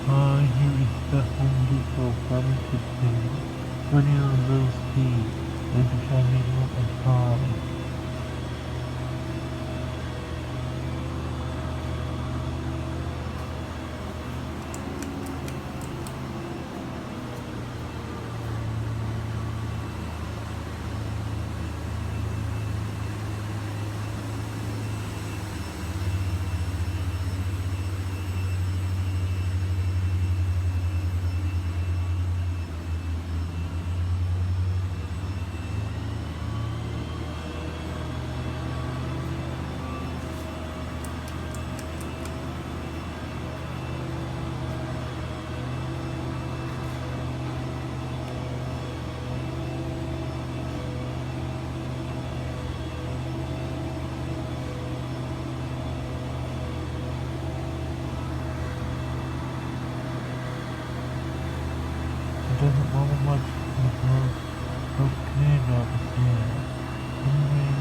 Here is the Home Depot furniture sale. Running on low speed. Enter shall minimum and high. It doesn't bother much because okay, not the same. Anyway,